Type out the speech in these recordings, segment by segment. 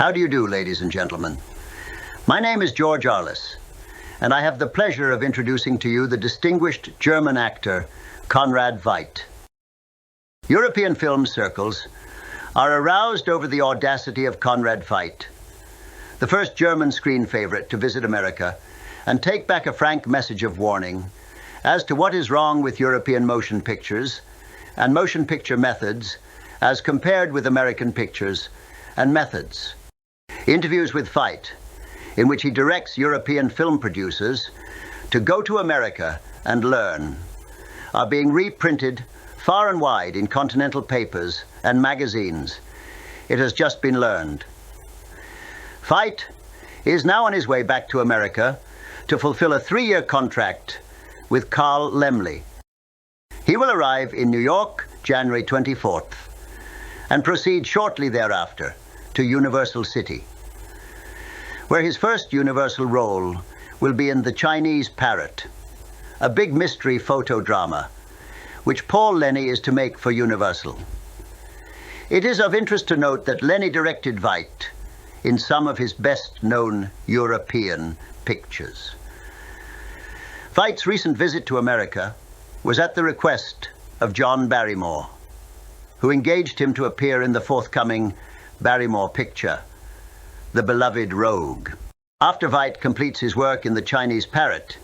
How do you do, ladies and gentlemen? My name is George Arliss, and I have the pleasure of introducing to you the distinguished German actor, Conrad Veidt. European film circles are aroused over the audacity of Conrad Veidt, the first German screen favorite to visit America and take back a frank message of warning as to what is wrong with European motion pictures and motion picture methods as compared with American pictures and methods. Interviews with Veidt, in which he directs European film producers to go to America and learn, are being reprinted far and wide in continental papers and magazines. It has just been learned. Veidt is now on his way back to America to fulfill a 3-year contract with Carl Laemmle. He will arrive in New York, January 24th, and proceed shortly thereafter to Universal City, where his first Universal role will be in The Chinese Parrot, a big mystery photo drama, which Paul Lenny is to make for Universal. It is of interest to note that Lenny directed Veidt in some of his best-known European pictures. Veidt's recent visit to America was at the request of John Barrymore, who engaged him to appear in the forthcoming Barrymore picture, The Beloved Rogue. After Veidt completes his work in The Chinese Parrot,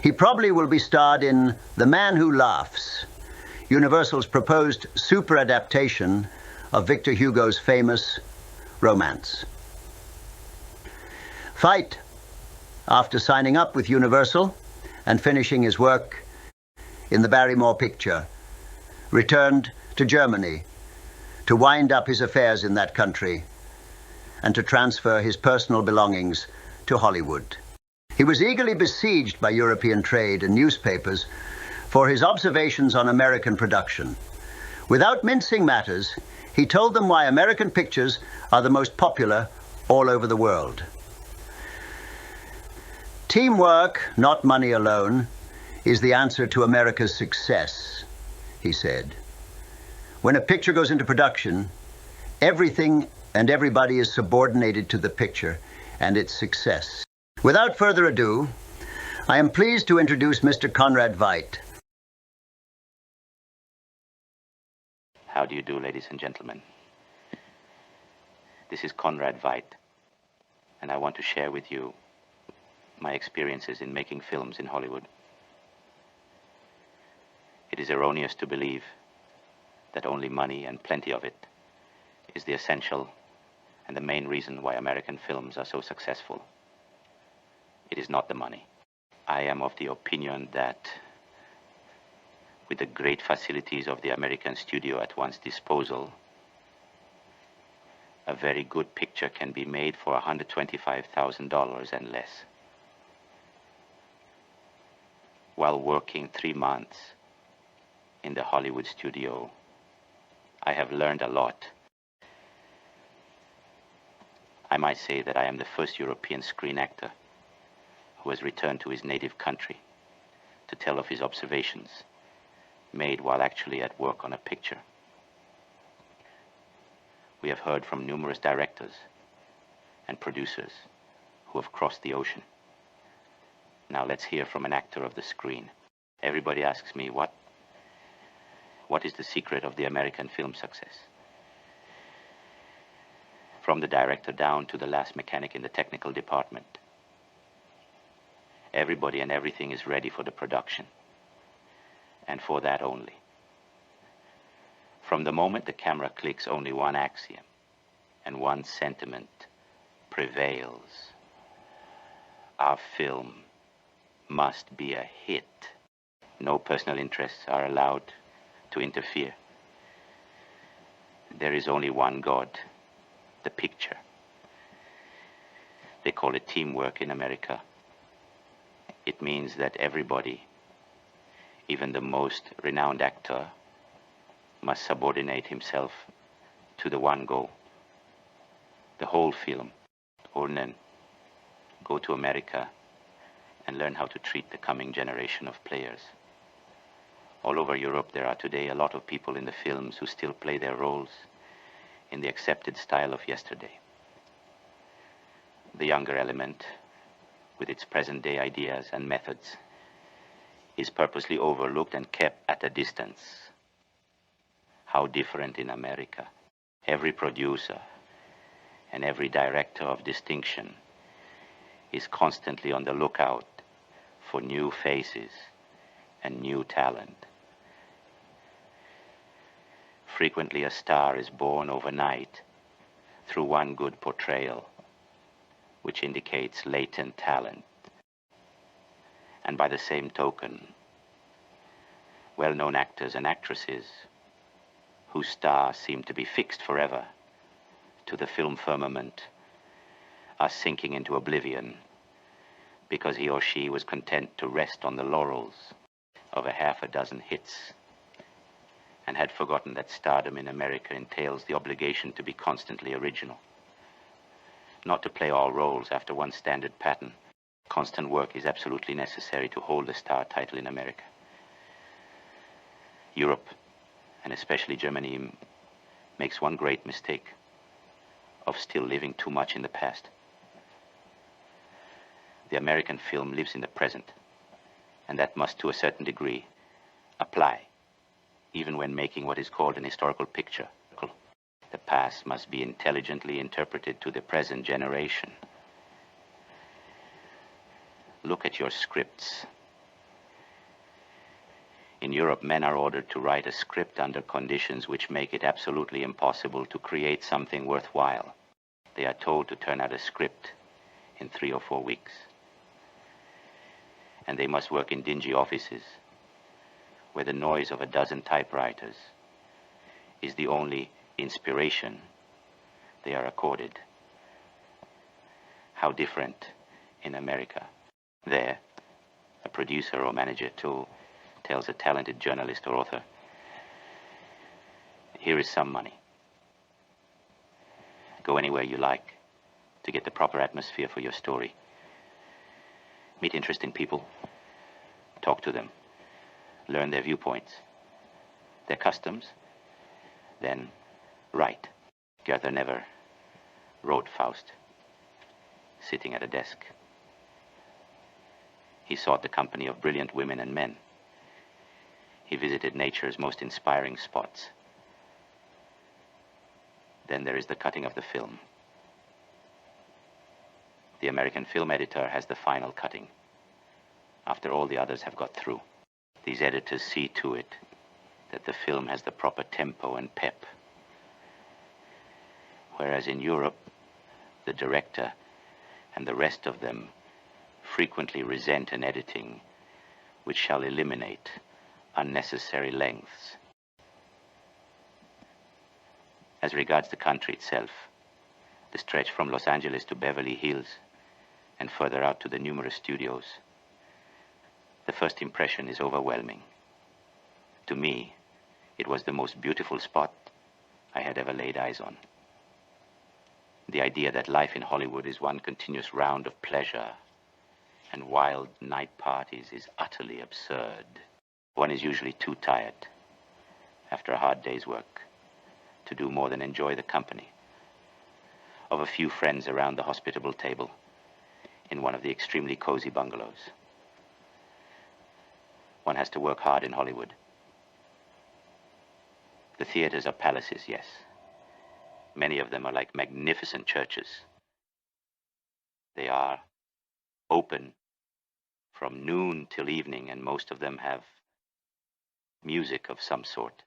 he probably will be starred in The Man Who Laughs, Universal's proposed super adaptation of Victor Hugo's famous romance. Veidt, after signing up with Universal and finishing his work in the Barrymore picture, returned to Germany to wind up his affairs in that country and to transfer his personal belongings to Hollywood. He was eagerly besieged by European trade and newspapers for his observations on American production. Without mincing matters, he told them why American pictures are the most popular all over the world. Teamwork, not money alone, is the answer to America's success, he said. When a picture goes into production, everything and everybody is subordinated to the picture and its success. Without further ado, I am pleased to introduce Mr. Conrad Veidt. How do you do, ladies and gentlemen? This is Conrad Veidt, and I want to share with you my experiences in making films in Hollywood. It is erroneous to believe that only money, and plenty of it, is the essential and the main reason why American films are so successful. It is not the money. I am of the opinion that with the great facilities of the American studio at one's disposal, a very good picture can be made for $125,000 and less. While working 3 months in the Hollywood studio, I have learned a lot. I might say that I am the first European screen actor who has returned to his native country to tell of his observations made while actually at work on a picture. We have heard from numerous directors and producers who have crossed the ocean. Now let's hear from an actor of the screen. Everybody asks me, what is the secret of the American film success? From the director down to the last mechanic in the technical department, everybody and everything is ready for the production, and for that only. From the moment the camera clicks, only one axiom and one sentiment prevails. Our film must be a hit. No personal interests are allowed to interfere. There is only one God, the picture. They call it teamwork in America. It means that everybody, even the most renowned actor, must subordinate himself to the one goal. The whole film, or then go to America and learn how to treat the coming generation of players. All over Europe, there are today a lot of people in the films who still play their roles in the accepted style of yesterday. The younger element, with its present-day ideas and methods, is purposely overlooked and kept at a distance. How different in America. Every producer and every director of distinction is constantly on the lookout for new faces and new talent. Frequently a star is born overnight through one good portrayal, which indicates latent talent. And by the same token, well-known actors and actresses whose stars seem to be fixed forever to the film firmament are sinking into oblivion because he or she was content to rest on the laurels of a half a dozen hits and had forgotten that stardom in America entails the obligation to be constantly original, not to play all roles after one standard pattern. Constant work is absolutely necessary to hold the star title in America. Europe, and especially Germany, makes one great mistake of still living too much in the past. The American film lives in the present, and that must, to a certain degree, apply, even when making what is called an historical picture. The past must be intelligently interpreted to the present generation. Look at your scripts. In Europe, men are ordered to write a script under conditions which make it absolutely impossible to create something worthwhile. They are told to turn out a script in 3 or 4 weeks. And they must work in dingy offices where the noise of a dozen typewriters is the only inspiration they are accorded. How different in America. There, a producer or manager tells a talented journalist or author, here is some money. Go anywhere you like to get the proper atmosphere for your story. Meet interesting people, talk to them, learn their viewpoints, their customs, then write. Goethe never wrote Faust sitting at a desk. He sought the company of brilliant women and men. He visited nature's most inspiring spots. Then there is the cutting of the film. The American film editor has the final cutting, after all the others have got through. These editors see to it that the film has the proper tempo and pep. Whereas in Europe, the director and the rest of them frequently resent an editing which shall eliminate unnecessary lengths. As regards the country itself, the stretch from Los Angeles to Beverly Hills and further out to the numerous studios, the first impression is overwhelming. To me, it was the most beautiful spot I had ever laid eyes on. The idea that life in Hollywood is one continuous round of pleasure and wild night parties is utterly absurd. One is usually too tired, after a hard day's work, to do more than enjoy the company of a few friends around the hospitable table in one of the extremely cozy bungalows. One has to work hard in Hollywood. The theaters are palaces, yes. Many of them are like magnificent churches. They are open from noon till evening, and most of them have music of some sort.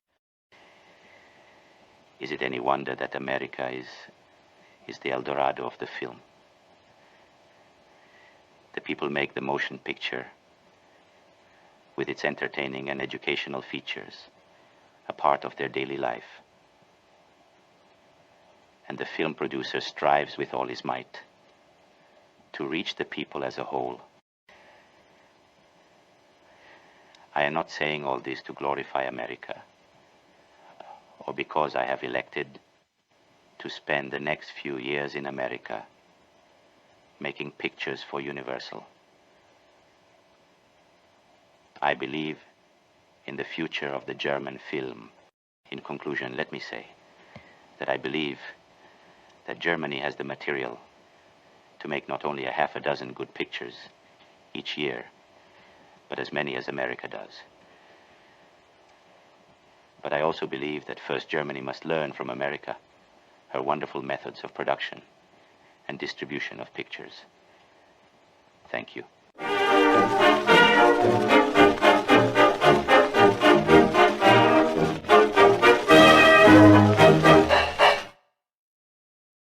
Is it any wonder that America is the El Dorado of the film? The people make the motion picture with its entertaining and educational features a part of their daily life. And the film producer strives with all his might to reach the people as a whole. I am not saying all this to glorify America, or because I have elected to spend the next few years in America making pictures for Universal. I believe in the future of the German film. In conclusion, let me say that I believe that Germany has the material to make not only a half a dozen good pictures each year, but as many as America does. But I also believe that first Germany must learn from America her wonderful methods of production and distribution of pictures. Thank you.